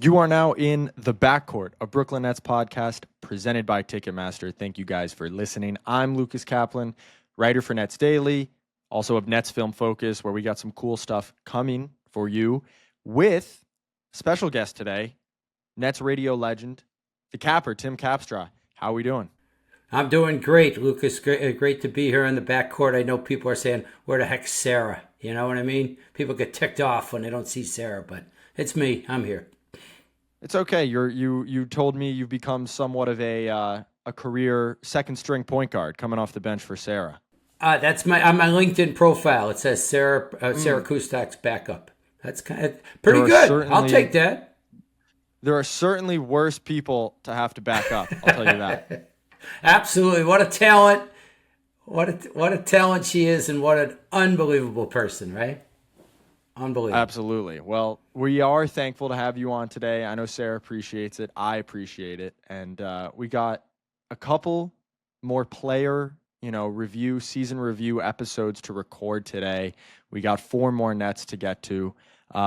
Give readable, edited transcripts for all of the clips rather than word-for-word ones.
You are now in the Backcourt, a Brooklyn Nets podcast presented by Ticketmaster. Thank you guys for listening. I'm Lucas Kaplan, writer for NetsDaily, also of Nets Film Focus, where we got some cool stuff coming for you with special guest today, Nets radio legend, the Capper, Tim Capstraw. How are we doing? I'm doing great, Lucas. Great to be here in the backcourt. I know people are saying, where the heck's Sarah? You know what I mean? People get ticked off when they don't see Sarah, but it's me. I'm here. It's okay. You told me you've become somewhat of a career second string point guard coming off the bench for Sarah. That's on my LinkedIn profile. It says Sarah Kustak's backup. That's kind of pretty good. I'll take that. There are certainly worse people to have to back up. I'll tell you that. Absolutely. What a talent. What a talent she is, and what an unbelievable person, right? Unbelievable. Absolutely. Well, we are thankful to have you on today. I know Sarah appreciates it. I appreciate it. And we got a couple more player, season review episodes to record today. We got 4 more Nets to get to.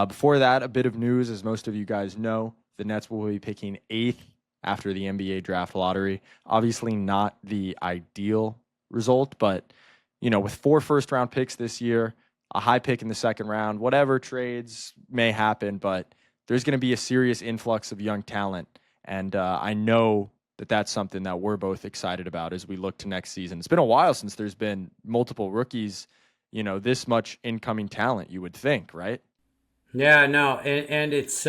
Before that, a bit of news. As most of you guys know, the Nets will be picking 8th after the NBA draft lottery. Obviously not the ideal result, but, with 4 first-round picks this year, a high pick in the second round, whatever trades may happen, but there's going to be a serious influx of young talent. And I know that that's something that we're both excited about as we look to next season. It's been a while since there's been multiple rookies, this much incoming talent, you would think, right? Yeah, no, and it's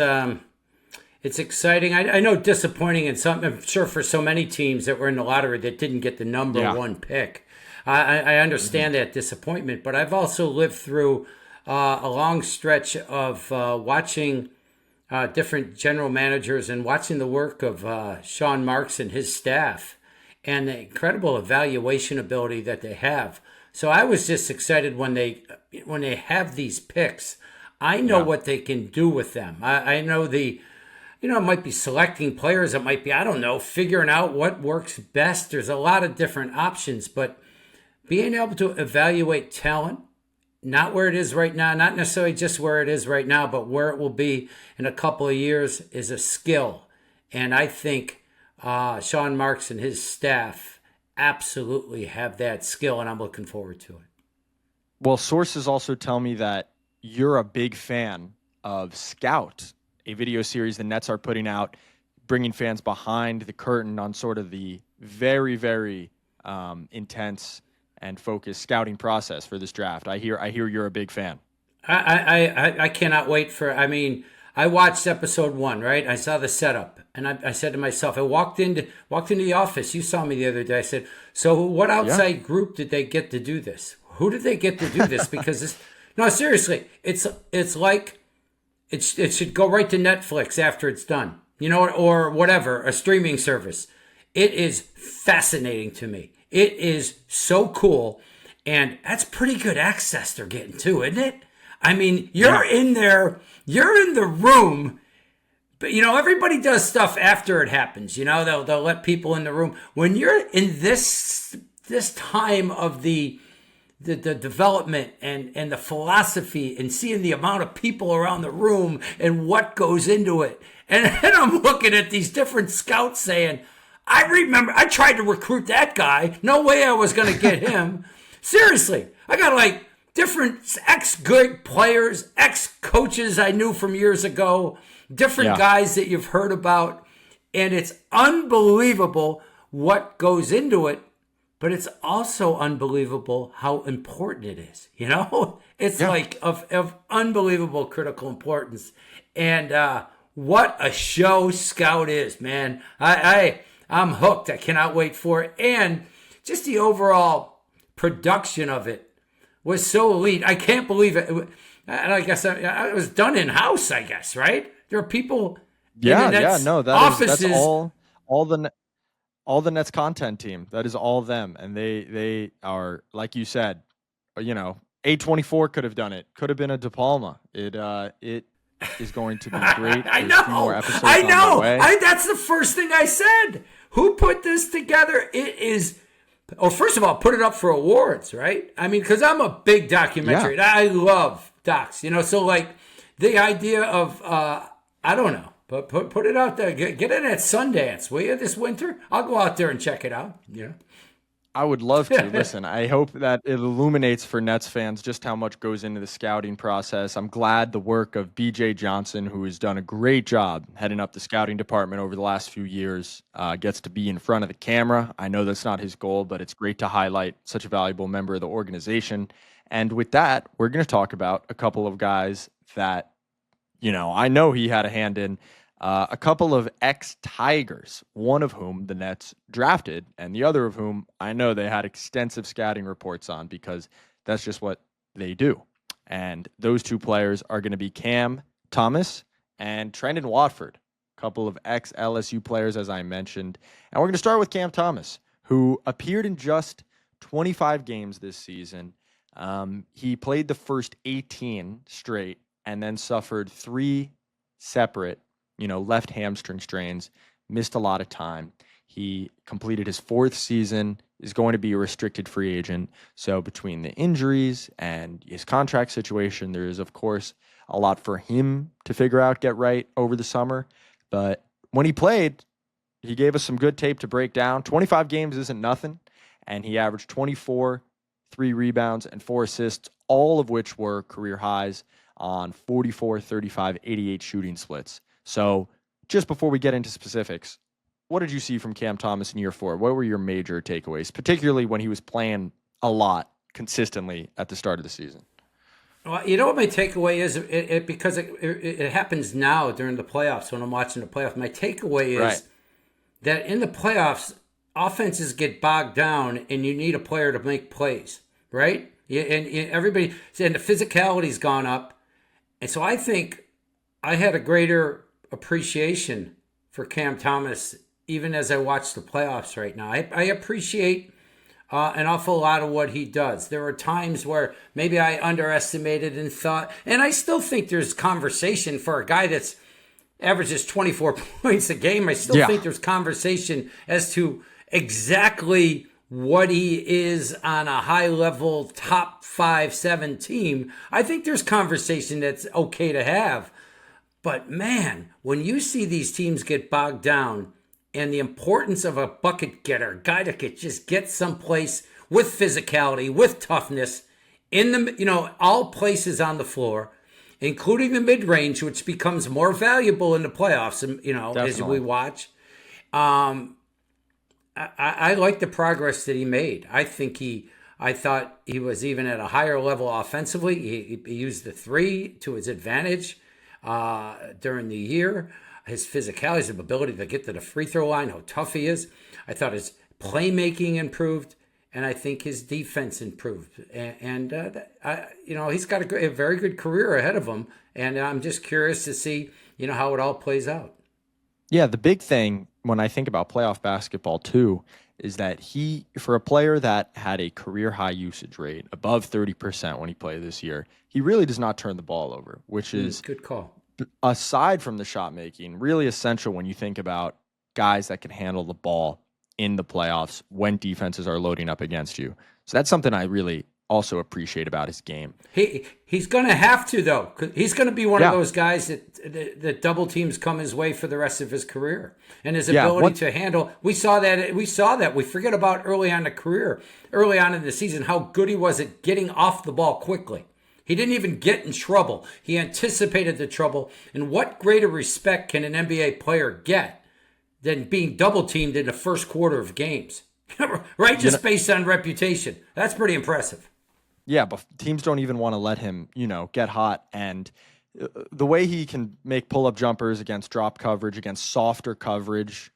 exciting. I know disappointing in some, I'm sure for so many teams that were in the lottery that didn't get the number 1 pick. I understand that disappointment, but I've also lived through a long stretch of watching different general managers and watching the work of Sean Marks and his staff and the incredible evaluation ability that they have. So I was just excited when they have these picks. I know what they can do with them. I know it might be selecting players. It might be, figuring out what works best. There's a lot of different options, but being able to evaluate talent, not where it is right now, not necessarily just where it is right now, but where it will be in a couple of years is a skill. And I think Sean Marks and his staff absolutely have that skill, and I'm looking forward to it. Well, sources also tell me that you're a big fan of Scout, a video series the Nets are putting out, bringing fans behind the curtain on sort of the very, very intense and focused scouting process for this draft. I hear you're a big fan. I cannot wait I watched episode 1, right? I saw the setup, and I said to myself, I walked into the office. You saw me the other day. I said, so what outside group did they get to do this? Who did they get to do this? Because no, seriously, it's like it should go right to Netflix after it's done, or whatever, a streaming service. It is fascinating to me. It is so cool, and that's pretty good access they're getting too, isn't it? I mean, you're in there, you're in the room, but everybody does stuff after it happens. They'll let people in the room. When you're in this time of the development and the philosophy and seeing the amount of people around the room and what goes into it, and then I'm looking at these different scouts saying, I remember I tried to recruit that guy. No way I was going to get him. Seriously, I got different ex-good players, ex-coaches I knew from years ago, different guys that you've heard about. And it's unbelievable what goes into it, but it's also unbelievable how important it is. It's of unbelievable critical importance. And what a show Scout is, man. I'm hooked. I cannot wait for it. And just the overall production of it was so elite. I can't believe it. And I guess it was done in-house, I guess, right? There are people in the Nets offices. That's all the Nets content team. That is all them. And they are, like you said, A24 could have done it. Could have been a De Palma. It is going to be great. I know. 2 more episodes I know. on the way. That's the first thing I said. Who put this together? It is. Oh, first of all, put it up for awards, right? I mean, because I'm a big documentary. I love docs, So the idea of I don't know. But put it out there. Get it at Sundance, will you, this winter? I'll go out there and check it out. I would love to. Listen, I hope that it illuminates for Nets fans just how much goes into the scouting process. I'm glad the work of BJ Johnson, who has done a great job heading up the scouting department over the last few years, gets to be in front of the camera. I know that's not his goal, but it's great to highlight such a valuable member of the organization. And with that, we're going to talk about a couple of guys that, I know he had a hand in. A couple of ex-Tigers, one of whom the Nets drafted, and the other of whom I know they had extensive scouting reports on because that's just what they do. And those two players are going to be Cam Thomas and Trendon Watford, a couple of ex-LSU players, as I mentioned. And we're going to start with Cam Thomas, who appeared in just 25 games this season. He played the first 18 straight and then suffered 3 separate left hamstring strains, missed a lot of time. He completed his 4th season, is going to be a restricted free agent. So between the injuries and his contract situation, there is, of course, a lot for him to figure out, get right over the summer. But when he played, he gave us some good tape to break down. 25 games isn't nothing, and he averaged 24, 3 rebounds, and 4 assists, all of which were career highs on 44, 35, 88 shooting splits. So just before we get into specifics, what did you see from Cam Thomas in year 4? What were your major takeaways, particularly when he was playing a lot consistently at the start of the season? Well, you know what my takeaway is? Because it happens now during the playoffs when I'm watching the playoffs. My takeaway is that in the playoffs, offenses get bogged down and you need a player to make plays, right? And everybody, and the physicality's gone up. And so I think I had a greater appreciation for Cam Thomas even as I watch the playoffs right now. I appreciate an awful lot of what he does. There are times where maybe I underestimated and thought, and I still think there's conversation for a guy that's averages 24 points a game. I still think there's conversation as to exactly what he is on a high-level top 5-7 team. I think there's conversation that's okay to have. But man, when you see these teams get bogged down and the importance of a bucket getter, a guy that could just get someplace with physicality, with toughness, in the all places on the floor, including the mid-range, which becomes more valuable in the playoffs, as we watch. I like the progress that he made. I thought he was even at a higher level offensively. He used the 3 to his advantage during the year. His physicality, his ability to get to the free throw line, how tough he is. I thought his playmaking improved, and I think his defense improved. And he's got a very good career ahead of him. And I'm just curious to see, how it all plays out. Yeah, the big thing when I think about playoff basketball too is that for a player that had a career high usage rate above 30% when he played this year, he really does not turn the ball over, which is good call. Aside from the shot making, really essential when you think about guys that can handle the ball in the playoffs when defenses are loading up against you. So that's something I really also appreciate about his game. He's going to have to, though. He's going to be one of those guys that double teams come his way for the rest of his career. And his ability to handle, we saw that. We forget about early on in the season, how good he was at getting off the ball quickly. He didn't even get in trouble. He anticipated the trouble. And what greater respect can an NBA player get than being double teamed in the first quarter of games? Right? Just based on reputation. That's pretty impressive. Yeah, but teams don't even want to let him, get hot. And the way he can make pull-up jumpers against drop coverage, against softer coverage,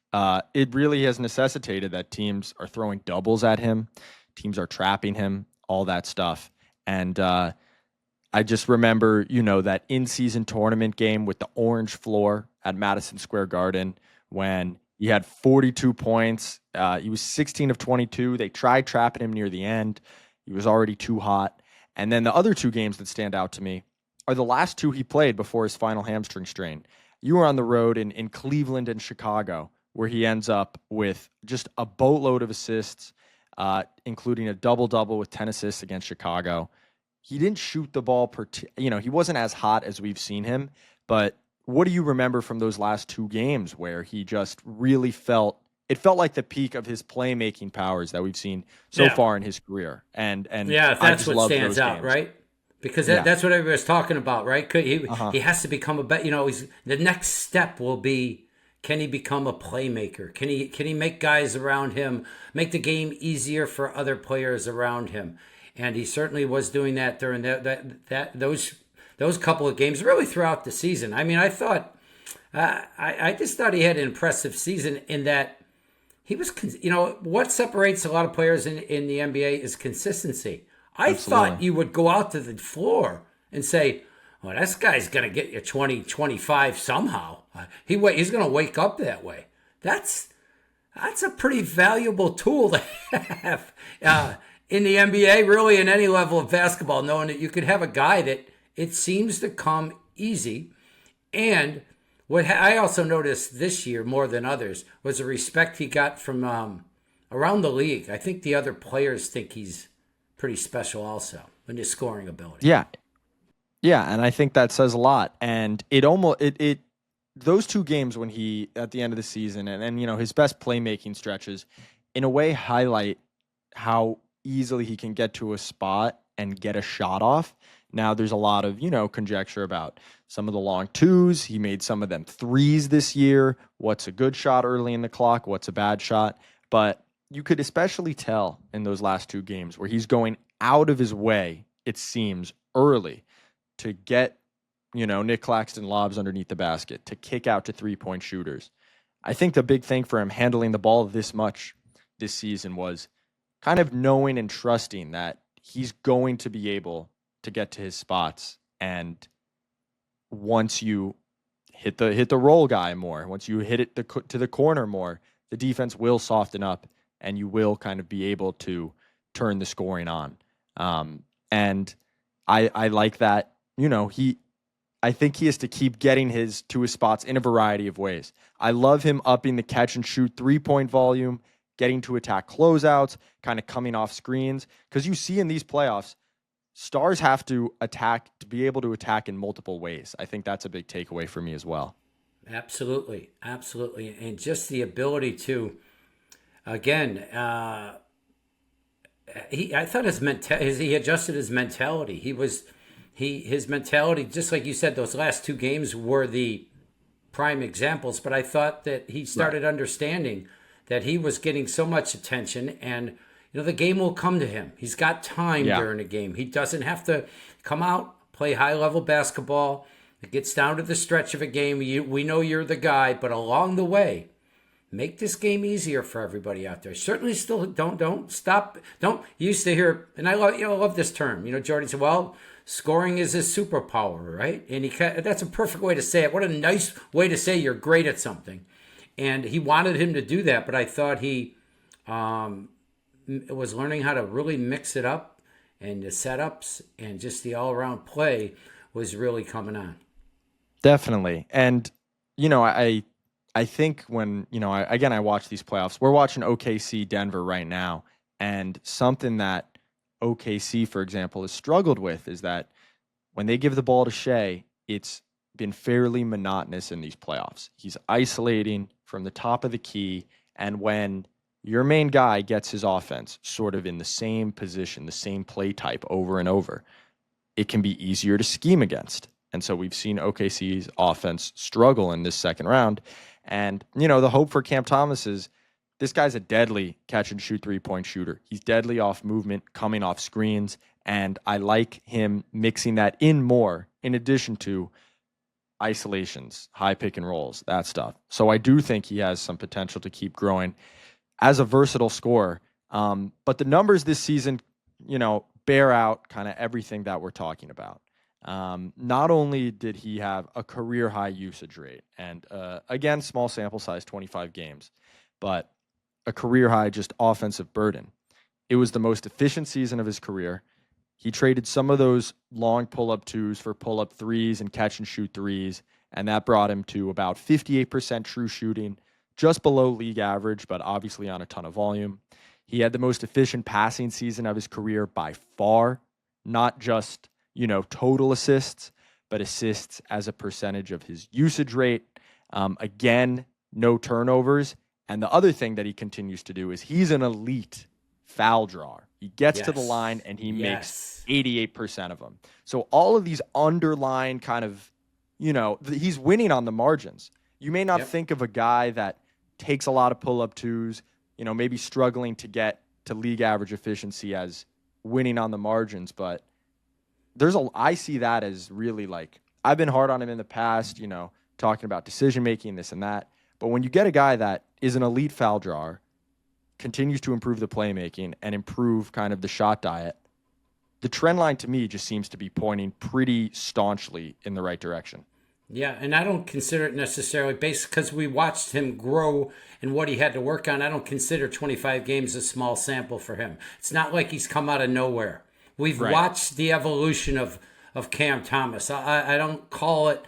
it really has necessitated that teams are throwing doubles at him. Teams are trapping him, all that stuff. And I just remember, that in-season tournament game with the orange floor at Madison Square Garden when he had 42 points. He was 16 of 22. They tried trapping him near the end. He was already too hot. And then the other 2 games that stand out to me are the last 2 he played before his final hamstring strain. You were on the road in Cleveland and Chicago, where he ends up with just a boatload of assists, including a double-double with 10 assists against Chicago. He didn't shoot the ball he wasn't as hot as we've seen him, but what do you remember from those last two games where he just really felt like the peak of his playmaking powers that we've seen so Yeah. far in his career. And Yeah, I that's just what loved stands those out, games. right? Because Yeah. that's what everybody's talking about, right? Uh-huh. He has to become a better. He's the next step will be, can he become a playmaker? Can he make guys around him make the game easier for other players around him? And he certainly was doing that during those couple of games, really throughout the season. I mean, I just thought he had an impressive season in that he was, what separates a lot of players in the NBA is consistency. I thought Absolutely. you would go out to the floor and say, well, this guy's going to get you 20, 25 somehow. He's going to wake up that way. That's a pretty valuable tool to have in the NBA, really in any level of basketball, knowing that you could have a guy that it seems to come easy. And what I also noticed this year more than others was the respect he got from around the league. I think the other players think he's pretty special also in his scoring ability. Yeah. Yeah, and I think that says a lot. And it almost it those two games when he at the end of the season and his best playmaking stretches in a way highlight how easily he can get to a spot and get a shot off. Now there's a lot of, conjecture about some of the long twos. He made some of them threes this year. What's a good shot early in the clock? What's a bad shot? But you could especially tell in those last two games where he's going out of his way, it seems, early to get, Nick Claxton lobs underneath the basket, to kick out to 3-point shooters. I think the big thing for him handling the ball this much this season was kind of knowing and trusting that he's going to be able to get to his spots. And once you hit the roll guy more, once you hit it to the corner more, the defense will soften up and you will kind of be able to turn the scoring on. And I like that. I think he has to keep getting to his spots in a variety of ways. I love him upping the catch and shoot 3-point volume, getting to attack closeouts, kind of coming off screens. Because you see in these playoffs, stars have to be able to attack in multiple ways. I think that's a big takeaway for me as well. Absolutely, absolutely, and just the ability to, again, I thought he adjusted his mentality. His mentality, just like you said, those last two games were the prime examples. But I thought that he started understanding that he was getting so much attention, and the game will come to him. He's got time during the game. He doesn't have to come out, play high level basketball. It gets down to the stretch of a game. We know you're the guy, but along the way, make this game easier for everybody out there. Certainly, still don't stop. Don't you used to hear, and I love this term. Jordan said, "Well, scoring is his superpower," right? And that's a perfect way to say it. What a nice way to say you're great at something. And he wanted him to do that, but I thought he was learning how to really mix it up, and the setups and just the all-around play was really coming on. Definitely. And, I think when, I watch these playoffs, we're watching OKC Denver right now. And something that OKC, for example, has struggled with is that when they give the ball to Shea, it's been fairly monotonous in these playoffs. He's isolating from the top of the key. And when your main guy gets his offense sort of in the same position, the same play type over and over, it can be easier to scheme against. And so we've seen OKC's offense struggle in this second round. And, the hope for Cam Thomas is this guy's a deadly catch and shoot 3-point shooter. He's deadly off movement, coming off screens. And I like him mixing that in more in addition to isolations, high pick and rolls, that stuff. So I do think he has some potential to keep growing as a versatile scorer. But the numbers this season, bear out kind of everything that we're talking about. Not only did he have a career high usage rate, and again, small sample size, 25 games, but a career high just offensive burden. It was the most efficient season of his career. He traded some of those long pull-up twos for pull-up threes and catch and shoot threes, and that brought him to about 58% true shooting, just below league average, but obviously on a ton of volume. He had the most efficient passing season of his career by far, not just, total assists, but assists as a percentage of his usage rate. Again, no turnovers. And the other thing that he continues to do is he's an elite foul drawer. He gets to the line and he makes 88% of them. So all of these underlying kind of, he's winning on the margins. You may not think of a guy that takes a lot of pull-up twos, maybe struggling to get to league average efficiency as winning on the margins, but I see that as really like, I've been hard on him in the past, talking about decision-making, this and that. But when you get a guy that is an elite foul drawer, continues to improve the playmaking and improve kind of the shot diet, the trend line to me just seems to be pointing pretty staunchly in the right direction. Yeah, and I don't consider it necessarily based because we watched him grow and what he had to work on. I don't consider 25 games a small sample for him. It's not like he's come out of nowhere. We've watched the evolution of Cam Thomas. I don't call it,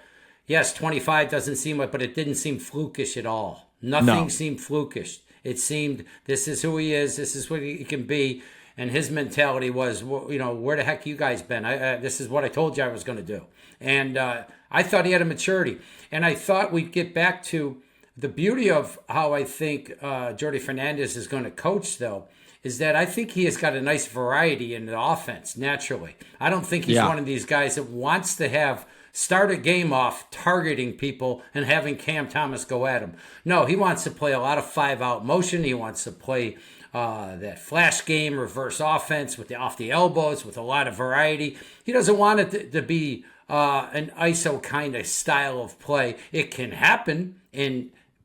yes, 25 doesn't seem like, but it didn't seem flukish at all. Nothing seemed flukish. It seemed this is who he is. This is what he can be. And his mentality was, where the heck you guys been? This is what I told you I was going to do. And I thought he had a maturity. And I thought we'd get back to the beauty of how I think Jordi Fernandez is going to coach, though, is that I think he has got a nice variety in the offense naturally. I don't think he's one of these guys that wants to start a game off targeting people and having Cam Thomas go at him. No, he wants to play a lot of 5-out motion. He wants to play that flash game, reverse offense with off the elbows with a lot of variety. He doesn't want it to be an ISO kind of style of play. It can happen,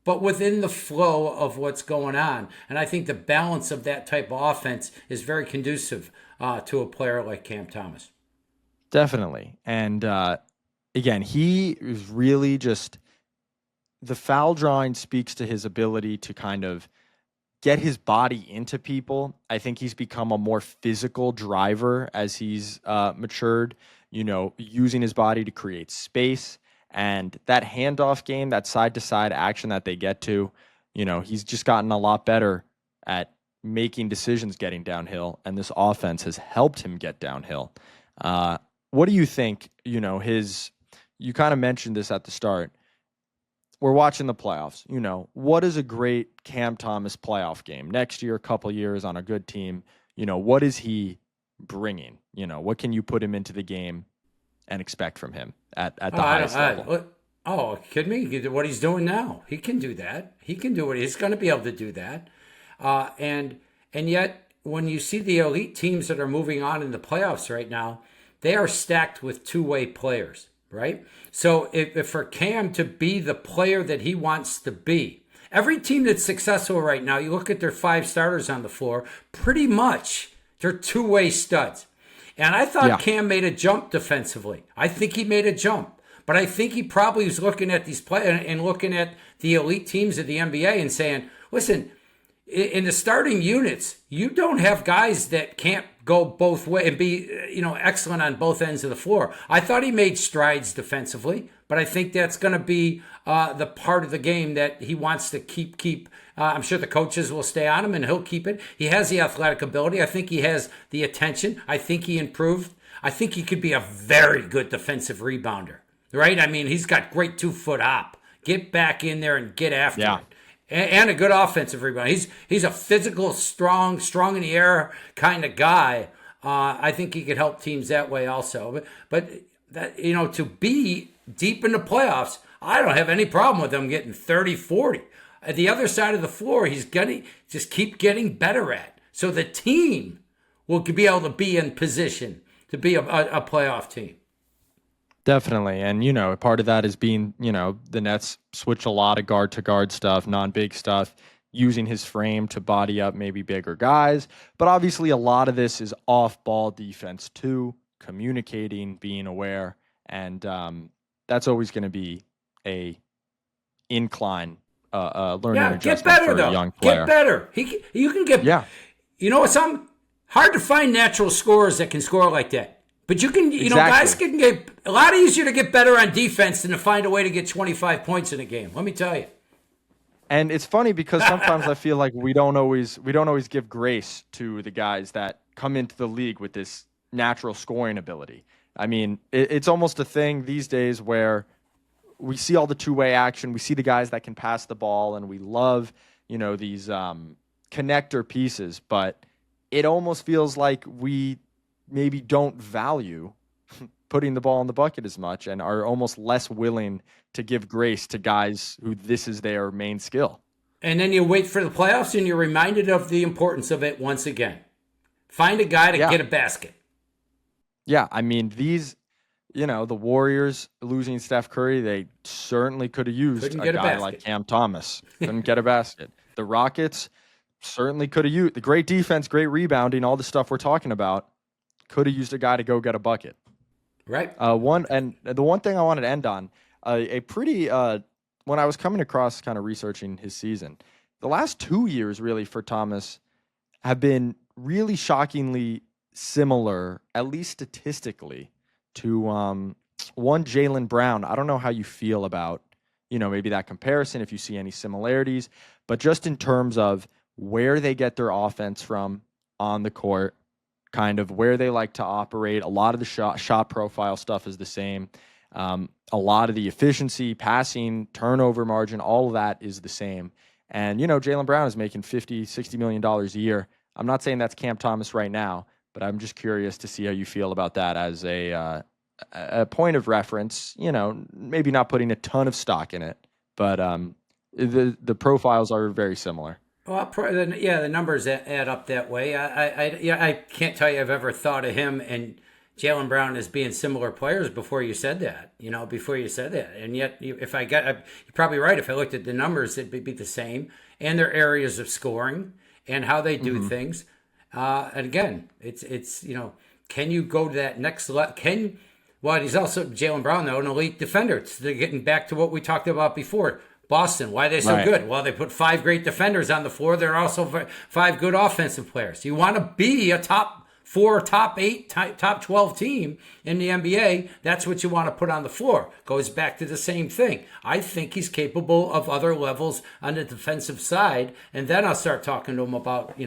but within the flow of what's going on. And I think the balance of that type of offense is very conducive to a player like Cam Thomas. Definitely. And again, he is really just, the foul drawing speaks to his ability to kind of get his body into people. I think he's become a more physical driver as he's matured, using his body to create space. And that handoff game, that side-to-side action that they get to, he's just gotten a lot better at making decisions getting downhill, and this offense has helped him get downhill. What do you think, you kind of mentioned this at the start. We're watching the playoffs. What is a great Cam Thomas playoff game? Next year, a couple years on a good team, what is he bringing? What can you put him into the game and expect from him at the highest level? Kidding me? What he's doing now, he can do that. He can do it. He's going to be able to do that. And yet, when you see the elite teams that are moving on in the playoffs right now, they are stacked with two-way players, right? So if for Cam to be the player that he wants to be, every team that's successful right now, you look at their 5 starters on the floor, pretty much they're two-way studs. And I thought Cam made a jump defensively. I think he made a jump. But I think he probably was looking at these players and looking at the elite teams of the NBA and saying, listen, in the starting units, you don't have guys that can't go both ways and be, excellent on both ends of the floor. I thought he made strides defensively, but I think that's going to be the part of the game that he wants to keep. I'm sure the coaches will stay on him and he'll keep it. He has the athletic ability. I think he has the attention. I think he improved. I think he could be a very good defensive rebounder, right? I mean, he's got great 2-foot hop. Get back in there and get after it. And a good offensive rebound. He's a physical, strong in the air kind of guy. I think he could help teams that way also. But that, to be deep in the playoffs, I don't have any problem with him getting 30, 40. At the other side of the floor, he's going to just keep getting better at. So the team will be able to be in position to be a playoff team. Definitely. And, part of that is being, the Nets switch a lot of guard to guard stuff, non-big stuff, using his frame to body up maybe bigger guys. But obviously a lot of this is off-ball defense too, communicating, being aware. And that's always going to be a incline, learning adjustment get better, for a young player. Get better. You can get, it's hard to find natural scorers that can score like that. But you can, guys can get a lot easier to get better on defense than to find a way to get 25 points in a game. Let me tell you. And it's funny because sometimes I feel like we don't always give grace to the guys that come into the league with this natural scoring ability. I mean, it's almost a thing these days where we see all the two-way action. We see the guys that can pass the ball, and we love, these connector pieces. But it almost feels like we maybe don't value putting the ball in the bucket as much and are almost less willing to give grace to guys who this is their main skill. And then you wait for the playoffs and you're reminded of the importance of it once again. Find a guy to get a basket. Yeah, I mean, the Warriors losing Steph Curry, they certainly could have used a guy like Cam Thomas. Couldn't get a basket. The Rockets certainly could have used the great defense, great rebounding, all the stuff we're talking about. Could have used a guy to go get a bucket. Right. The one thing I wanted to end on, when I was coming across kind of researching his season, the last 2 years really for Thomas have been really shockingly similar, at least statistically, to one Jaylen Brown. I don't know how you feel about, maybe that comparison, if you see any similarities, but just in terms of where they get their offense from on the court, kind of where they like to operate. A lot of the shot profile stuff is the same. A lot of the efficiency, passing, turnover margin, all of that is the same. And, Jaylen Brown is making $50-60 million a year. I'm not saying that's Cam Thomas right now, but I'm just curious to see how you feel about that as a point of reference. Maybe not putting a ton of stock in it, but the profiles are very similar. Well, the numbers add up that way. I can't tell you I've ever thought of him and Jaylen Brown as being similar players before you said that. And yet, you're probably right. If I looked at the numbers, it'd be the same, and their areas of scoring and how they do things. And again, it's can you go to that next level? He's also Jaylen Brown though, an elite defender. They're getting back to what we talked about before. Boston, why are they so good? Well, they put 5 great defenders on the floor. There are also 5 good offensive players. You want to be a top 4, top 8, top 12 team in the NBA. That's what you want to put on the floor. Goes back to the same thing. I think he's capable of other levels on the defensive side, and then I'll start talking to him about,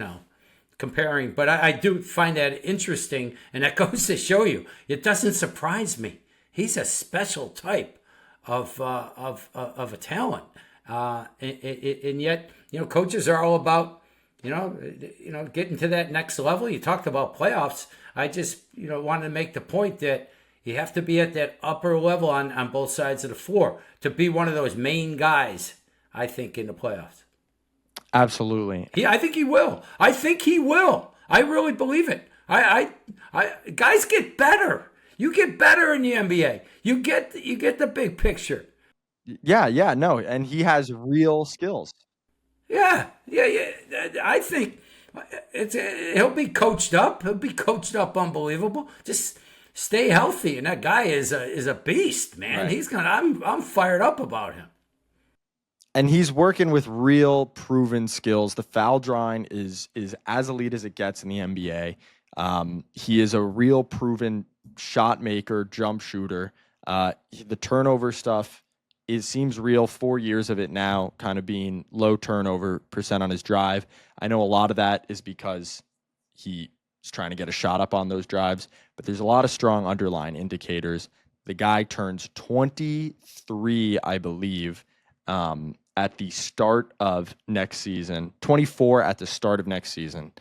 comparing. But I do find that interesting, and that goes to show you, it doesn't surprise me. He's a special type of a talent, and yet coaches are all about getting to that next level. You talked about playoffs. I just wanted to make the point that you have to be at that upper level on both sides of the floor to be one of those main guys. I think in the playoffs. Absolutely. I think he will. I really believe it. Guys get better. You get better in the NBA. You get the big picture. Yeah, no, and he has real skills. Yeah. I think he'll be coached up. He'll be coached up, unbelievable. Just stay healthy, and that guy is a beast, man. Right. I'm fired up about him. And he's working with real proven skills. The foul drawing is as elite as it gets in the NBA. He is a real proven shot maker, jump shooter. The turnover stuff seems real. 4 years of it now, kind of being low turnover percent on his drive. I know a lot of that is because he's trying to get a shot up on those drives, but there's a lot of strong underlying indicators. The guy turns 23, I believe, at the start of next season, 24 at the start of next season.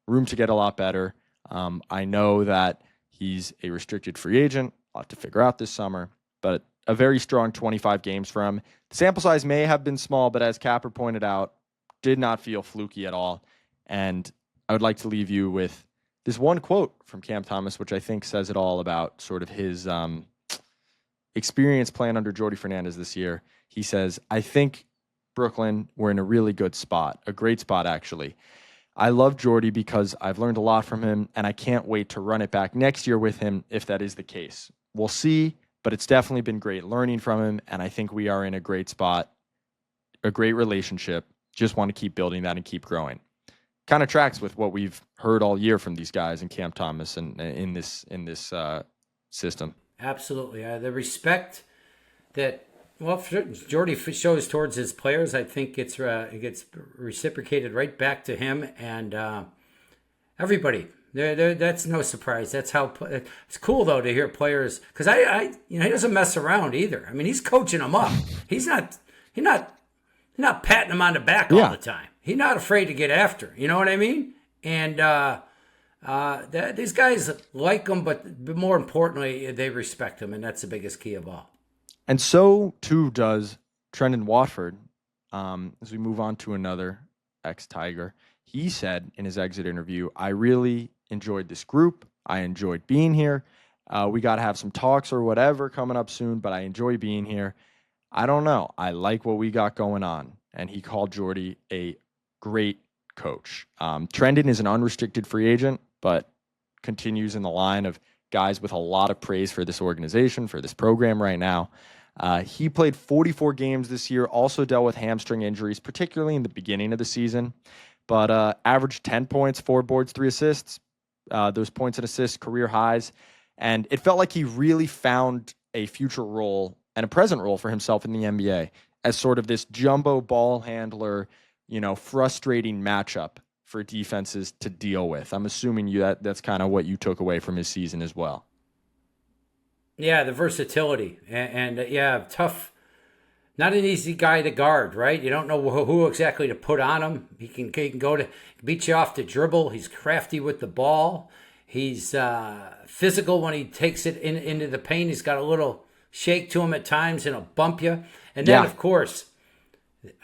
Room to get a lot better. I know that he's a restricted free agent. I'll have to figure out this summer, but a very strong 25 games for him. The sample size may have been small, but as Capper pointed out, did not feel fluky at all. And I would like to leave you with this one quote from Cam Thomas, which I think says it all about sort of his experience playing under Jordy Fernandez this year. He says, "I think Brooklyn, we're in a really good spot, a great spot actually. I love Jordy because I've learned a lot from him, and I can't wait to run it back next year with him if that is the case. We'll see, but it's definitely been great learning from him, and I think we are in a great spot, a great relationship. Just want to keep building that and keep growing." Kind of tracks with what we've heard all year from these guys and Cam Thomas and in this system. Absolutely. The respect that Jordy shows towards his players, I think it gets reciprocated right back to him and everybody. That's no surprise. That's how it's cool though to hear players, because he doesn't mess around either. I mean, he's coaching them up. He's not patting them on the back all the time. He's not afraid to get after. You know what I mean? And these guys like him, but more importantly, they respect him, and that's the biggest key of all. And so too does Trendon Watford. As we move on to another ex-Tiger, he said in his exit interview, "I really enjoyed this group. I enjoyed being here. We got to have some talks or whatever coming up soon, but I enjoy being here. I don't know. I like what we got going on." And he called Jordy a great coach. Trendon is an unrestricted free agent, but continues in the line of guys with a lot of praise for this organization, for this program right now. He played 44 games this year, also dealt with hamstring injuries, particularly in the beginning of the season, but averaged 10 points, 4 boards, 3 assists. Those points and assists, career highs. And it felt like he really found a future role and a present role for himself in the NBA as sort of this jumbo ball handler, frustrating matchup for defenses to deal with. I'm assuming that's kind of what you took away from his season as well. Yeah, the versatility and tough. Not an easy guy to guard, right? You don't know who exactly to put on him. He can go to beat you off the dribble. He's crafty with the ball. He's physical when he takes it into the paint. He's got a little shake to him at times and he'll bump you. And then, of course,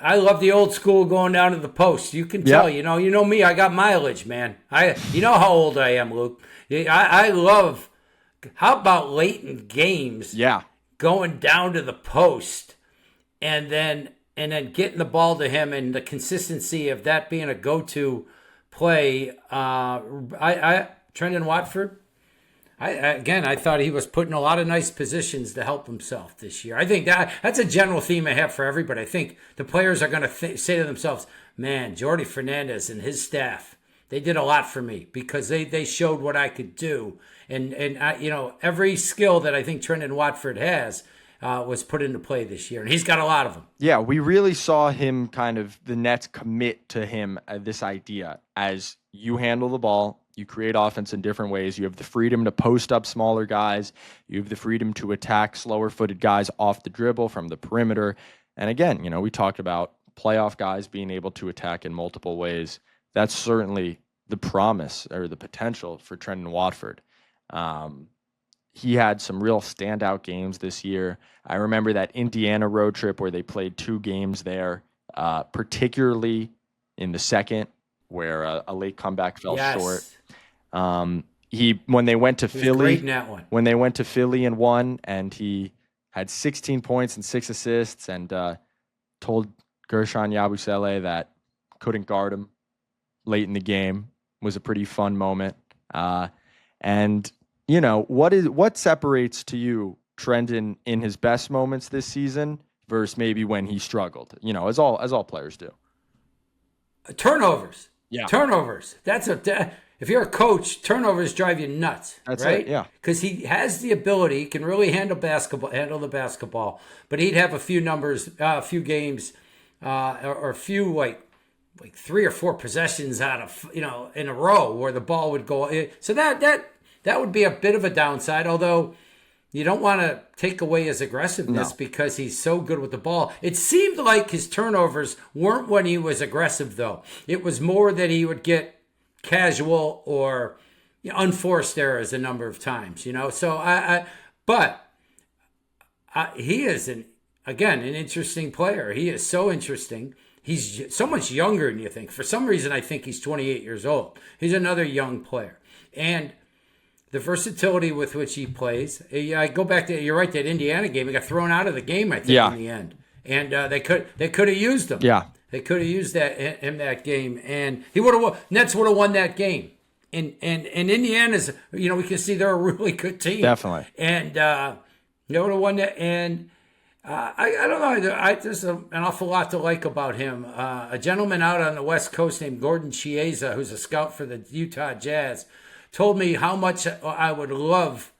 I love the old school going down to the post. You can tell, you know me. I got mileage, man. You know how old I am, Luke. I love. How about late in games? Yeah, going down to the post. And then getting the ball to him and the consistency of that being a go-to play. Trendon Watford, I thought he was put in a lot of nice positions to help himself this year. I think that's a general theme I have for everybody. I think the players are going to say to themselves, man, Jordy Fernandez and his staff, they did a lot for me because they showed what I could do. And every skill that I think Trendon Watford has, was put into play this year, and he's got a lot of them. Yeah, we really saw him the Nets commit to him this idea as you handle the ball, you create offense in different ways. You have the freedom to post up smaller guys. You have the freedom to attack slower-footed guys off the dribble from the perimeter. And again, we talked about playoff guys being able to attack in multiple ways. That's certainly the promise or the potential for Trendon Watford. He had some real standout games this year. I remember that Indiana road trip where they played 2 games there, particularly in the second where a late comeback fell short. When they went to Philly, when they went to Philly and won, and he had 16 points and 6 assists, and told Gershon Yabusele that couldn't guard him late in the game. Was a pretty fun moment. And what separates to you Trendon in his best moments this season versus maybe when he struggled? As all players do. Turnovers. Yeah. Turnovers. If you're a coach, turnovers drive you nuts. That's right? It, yeah. Because he has the ability, can really handle the basketball, but he'd have a few games, or a few like 3 or 4 possessions out of in a row where the ball would go. So that would be a bit of a downside, although you don't want to take away his aggressiveness because he's so good with the ball. It seemed like his turnovers weren't when he was aggressive, though. It was more that he would get casual or unforced errors a number of times, So but he is an interesting player. He is so interesting. He's so much younger than you think. For some reason, I think he's 28 years old. He's another young player. And the versatility with which he plays. I go back to, you're right, that Indiana game. He got thrown out of the game, I think, in the end. And they could have used him. Yeah. They could have used that game. And Nets would have won that game. And Indiana's, we can see they're a really good team. Definitely. And they would have won that. And I don't know. There's an awful lot to like about him. A gentleman out on the West Coast named Gordon Chiesa, who's a scout for the Utah Jazz, told me how much I would love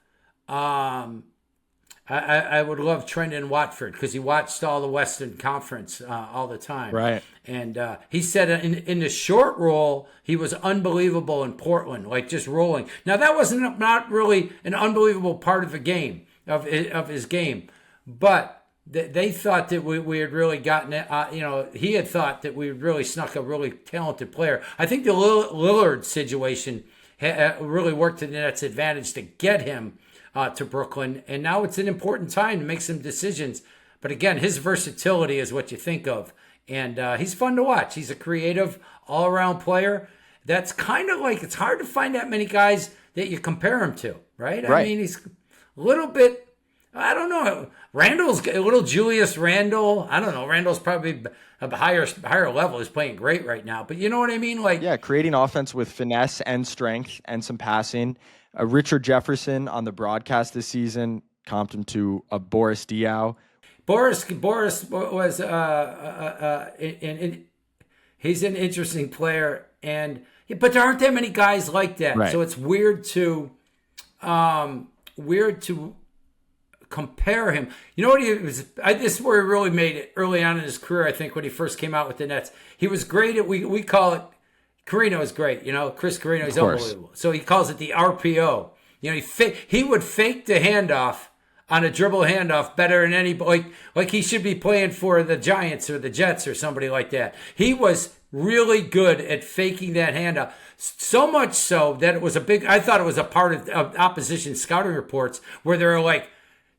I would love Trendon Watford because he watched all the Western Conference all the time. Right. And he said in the short roll, he was unbelievable in Portland, like just rolling. Now, that wasn't not really an unbelievable part of the game, of his game. But they thought that we had really gotten it. He had thought that we had really snuck a really talented player. I think the Lillard situation really worked to the Nets' advantage to get him to Brooklyn, and now it's an important time to make some decisions. But again, his versatility is what you think of, and he's fun to watch. He's a creative, all-around player. That's kind of like, it's hard to find that many guys that you compare him to, right? I mean, he's a little bit, I don't know. Randall's a little Julius Randle. I don't know. Randall's probably a higher level. He's playing great right now, but you know what I mean? Like, yeah, creating offense with finesse and strength and some passing. Richard Jefferson on the broadcast this season comped him to a Boris Diaw. Boris was he's an interesting player, but there aren't that many guys like that. Right. So it's weird to compare him. You know what he was? This is where he really made it early on in his career. I think when he first came out with the Nets, he was great at we call it. Carino is great, Chris Carino is unbelievable. So he calls it the RPO. He would fake the handoff on a dribble handoff better than any, like he should be playing for the Giants or the Jets or somebody like that. He was really good at faking that handoff. So much so that it was I thought it was a part of opposition scouting reports where they were like,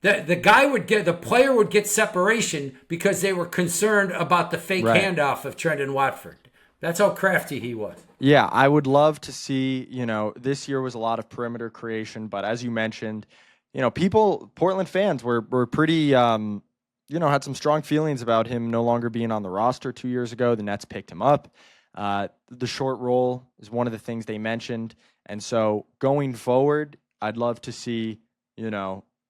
the player would get separation because they were concerned about the fake handoff of Trendon Watford. That's how crafty he was. Yeah, I would love to see, this year was a lot of perimeter creation, but as you mentioned, Portland fans were pretty, had some strong feelings about him no longer being on the roster 2 years ago. The Nets picked him up. The short roll is one of the things they mentioned. And so going forward, I'd love to see,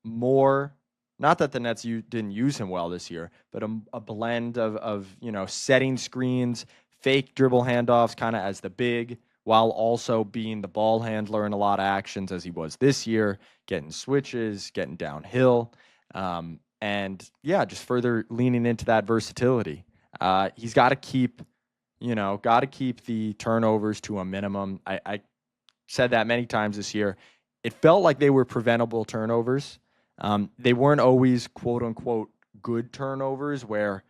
more, not that the Nets didn't use him well this year, but a blend of setting screens, fake dribble handoffs kind of as the big, while also being the ball handler in a lot of actions as he was this year, getting switches, getting downhill, just further leaning into that versatility. He's got to keep the turnovers to a minimum. I said that many times this year. It felt like they were preventable turnovers. They weren't always quote unquote good turnovers where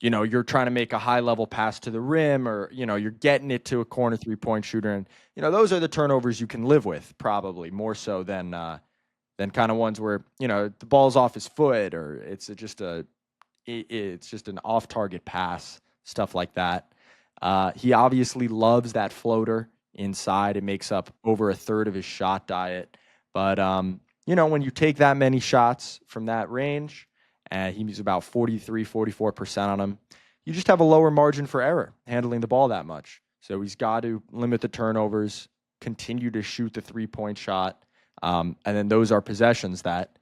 you're trying to make a high-level pass to the rim or, you're getting it to a corner three-point shooter. And, those are the turnovers you can live with probably more so than kind of ones where, the ball's off his foot or it's just an off-target pass, stuff like that. He obviously loves that floater inside. It makes up over a third of his shot diet. But, when you take that many shots from that range, he's about 44% on them. You just have a lower margin for error handling the ball that much. So he's got to limit the turnovers, continue to shoot the three-point shot. And then those are possessions that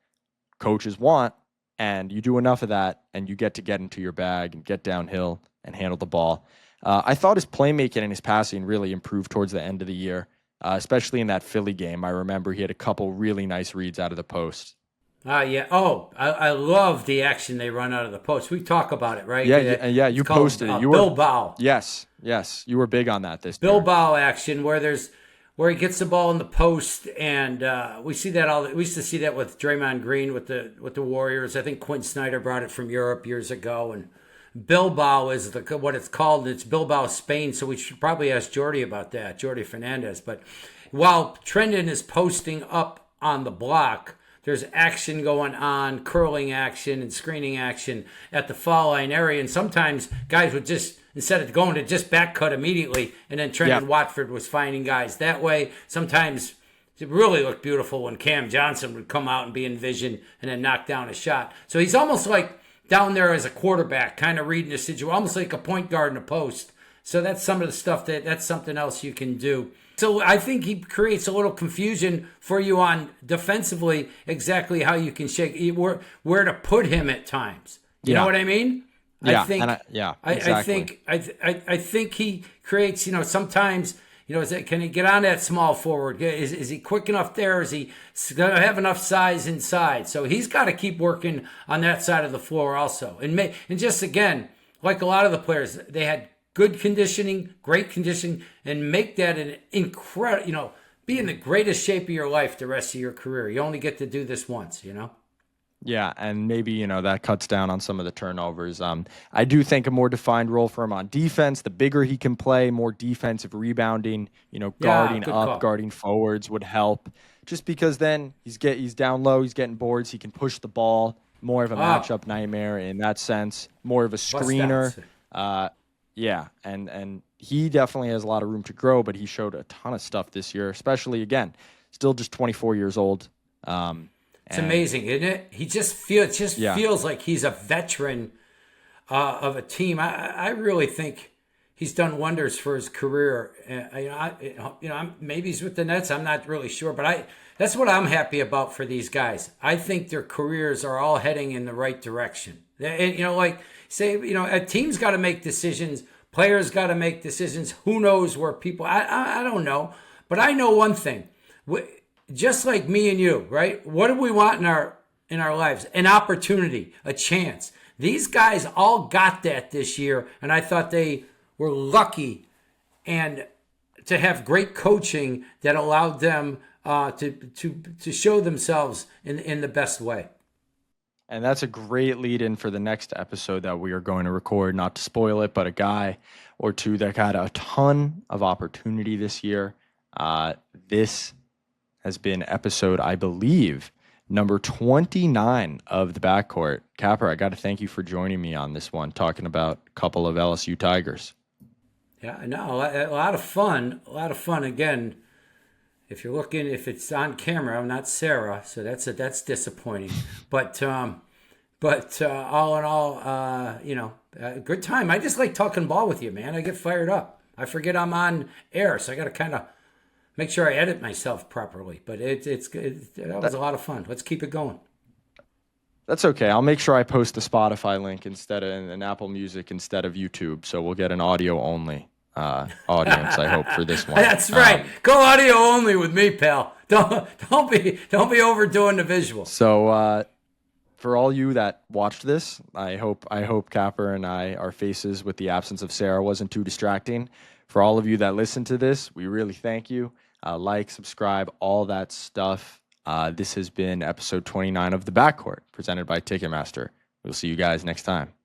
coaches want. And you do enough of that, and you get into your bag and get downhill and handle the ball. I thought his playmaking and his passing really improved towards the end of the year, especially in that Philly game. I remember he had a couple really nice reads out of the post. Yeah. Oh, I love the action they run out of the post. We talk about it, right? Yeah. You posted it. You were Bilbao. Yes. You were big on that this Bilbao action where he gets the ball in the post, and we see that we used to see that with Draymond Green with the Warriors. I think Quinn Snyder brought it from Europe years ago, and Bilbao is what it's called. It's Bilbao, Spain. So we should probably ask Jordy about that, Jordy Fernandez. But while Trendon is posting up on the block, there's action going on, curling action and screening action at the foul line area. And sometimes guys would just, instead of going to just back cut immediately, and then Trendon Watford was finding guys that way. Sometimes it really looked beautiful when Cam Johnson would come out and be in vision and then knock down a shot. So he's almost like down there as a quarterback, kind of reading the situation, almost like a point guard in a post. So that's some of the stuff that's something else you can do. So I think he creates a little confusion for you on defensively exactly how you can where to put him at times. You know what I mean? Yeah, I think exactly. I think he creates, sometimes, Can he get on that small forward? Is he quick enough there? Is he going to have enough size inside? So he's got to keep working on that side of the floor also. And just again, like a lot of the players, they had good conditioning, great conditioning, and make that an incredible, be in the greatest shape of your life the rest of your career. You only get to do this once. Yeah, and maybe, that cuts down on some of the turnovers. I do think a more defined role for him on defense, the bigger he can play, more defensive rebounding, guarding good up, call. guarding forwards would help. Just because then he's down low, he's getting boards, he can push the ball, more of a matchup nightmare in that sense, more of a screener. Yeah, and he definitely has a lot of room to grow, but he showed a ton of stuff this year, especially, again, still just 24 years old. It's amazing, isn't it? He just feels like he's a veteran of a team. I really think he's done wonders for his career. Maybe he's with the Nets. I'm not really sure, but that's what I'm happy about for these guys. I think their careers are all heading in the right direction. And, a team's got to make decisions. Players got to make decisions. Who knows where people? I don't know, but I know one thing. Just like me and you, right? What do we want in our lives? An opportunity, a chance. These guys all got that this year, and I thought they were lucky and to have great coaching that allowed them to show themselves in the best way. And that's a great lead-in for the next episode that we are going to record. Not to spoil it, but a guy or two that got a ton of opportunity this year. This has been episode, I believe, number 29 of the Backcourt. Capper, I got to thank you for joining me on this one, talking about a couple of LSU Tigers. Yeah, no, a lot of fun. A lot of fun. Again, if it's on camera, I'm not Sarah, so that's disappointing. But all in all, good time. I just like talking ball with you, man. I get fired up. I forget I'm on air, so I got to kind of make sure I edit myself properly, but that was a lot of fun. Let's keep it going. That's okay. I'll make sure I post the Spotify link instead of an Apple Music instead of YouTube, so we'll get an audio only audience. I hope for this one. That's right. Go audio only with me, pal. Don't be overdoing the visual. So for all you that watched this, I hope Capper and our faces with the absence of Sarah wasn't too distracting. For all of you that listen to this, we really thank you. Like, subscribe, all that stuff. This has been episode 29 of The Backcourt, presented by Ticketmaster. We'll see you guys next time.